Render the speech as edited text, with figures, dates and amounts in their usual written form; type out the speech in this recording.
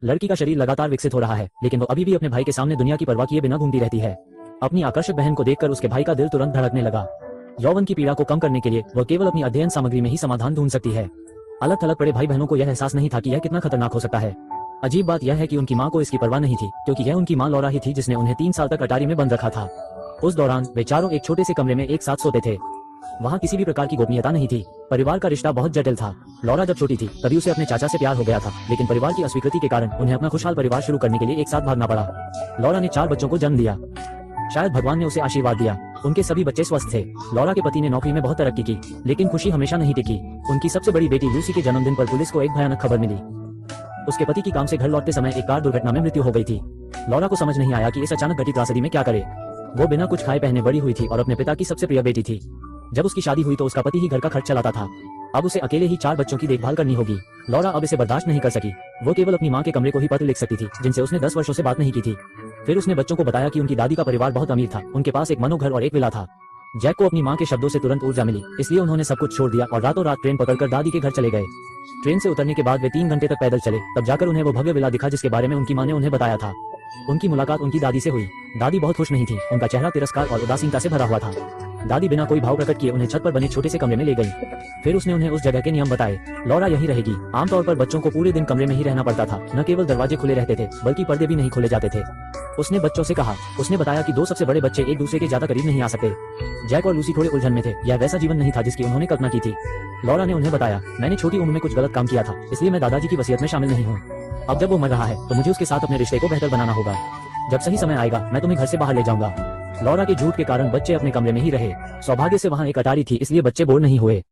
लड़की का शरीर लगातार विकसित हो रहा है, लेकिन वो अभी भी अपने भाई के सामने दुनिया की परवाह किए बिना घूमती रहती है। अपनी आकर्षक बहन को देखकर उसके भाई का दिल तुरंत धड़कने लगा। यौवन की पीड़ा को कम करने के लिए वह केवल अपनी अध्ययन सामग्री में ही समाधान ढूंढ सकती है। अलग थलग पड़े भाई बहनों को यह एहसास नहीं था कि यह कितना खतरनाक हो सकता है। अजीब बात यह है कि उनकी माँ को इसकी परवाह नहीं थी, क्योंकि यह उनकी माँ लौरा ही थी जिसने उन्हें 3 साल तक अटारी में बंद रखा था। उस दौरान वे चारों एक छोटे से कमरे में एक साथ सोते थे। वहाँ किसी भी प्रकार की गोपनीयता नहीं थी। परिवार का रिश्ता बहुत जटिल था। लौरा जब छोटी थी तभी उसे अपने चाचा से प्यार हो गया था, लेकिन परिवार की अस्वीकृति के कारण उन्हें अपना खुशहाल परिवार शुरू करने के लिए एक साथ भागना पड़ा। लौरा ने 4 बच्चों को जन्म दिया। शायद भगवान ने उसे आशीर्वाद दिया। उनके सभी बच्चे स्वस्थ थे। लौरा के पति ने नौकरी में बहुत तरक्की की, लेकिन खुशी हमेशा नहीं टिकी। उनकी सबसे बड़ी बेटी लूसी के जन्मदिन पर पुलिस को एक भयानक खबर मिली। उसके पति की काम से घर लौटते समय एक कार दुर्घटना में मृत्यु हो गई थी। लौरा को समझ नहीं आया कि इस अचानक घटित त्रासदी में क्या करे। वो बिना कुछ खाए पहने बड़ी हुई थी और अपने पिता की सबसे प्रिय बेटी थी। जब उसकी शादी हुई तो उसका पति ही घर का खर्च चलाता था। अब उसे अकेले ही 4 बच्चों की देखभाल करनी होगी। लौरा अब इसे बर्दाश्त नहीं कर सकी। वो केवल अपनी माँ के कमरे को ही पत्र लिख सकती थी, जिनसे उसने 10 वर्षों से बात नहीं की थी। फिर उसने बच्चों को बताया कि उनकी दादी का परिवार बहुत अमीर था। उनके पास एक मनोघर और एक विला था। जैक को अपनी माँ के शब्दों से तुरंत ऊर्जा मिली, इसलिए उन्होंने सब कुछ छोड़ दिया और रातों रात ट्रेन पकड़कर दादी के घर चले गए। ट्रेन से उतरने के बाद वे 3 घंटे तक पैदल चले, तब जाकर उन्हें वो भव्य विला दिखा जिसके बारे में उनकी माँ ने उन्हें बताया था। उनकी मुलाकात उनकी दादी से हुई। दादी बहुत खुश नहीं थी। उनका चेहरा तिरस्कार और उदासीनता से भरा हुआ था। दादी बिना कोई भाव प्रकट किए उन्हें छत पर बने छोटे से कमरे में ले गई। फिर उसने उन्हें उस जगह के नियम बताए। लौरा यहीं रहेगी। आमतौर पर बच्चों को पूरे दिन कमरे में ही रहना पड़ता था। न केवल दरवाजे खुले रहते थे, बल्कि पर्दे भी नहीं खोले जाते थे। उसने बच्चों से कहा। उसने बताया कि 2 सबसे बड़े बच्चे एक दूसरे के ज्यादा करीब नहीं आ सकते। जैक और लूसी थोड़े उलझन में थे। यह वैसा जीवन नहीं था जिसकी उन्होंने कल्पना की थी। लौरा ने उन्हें बताया, मैंने छोटी उम्र में कुछ गलत काम किया था, इसलिए मैं दादाजी की वसीयत में शामिल नहीं हूँ। अब जब वो मर रहा है तो मुझे उसके साथ अपने रिश्ते को बेहतर बनाना होगा। जब सही समय आएगा मैं तुम्हें घर से बाहर ले जाऊंगा। लौरा के झूठ के कारण बच्चे अपने कमरे में ही रहे। सौभाग्य से वहाँ एक अटारी थी, इसलिए बच्चे बोर नहीं हुए।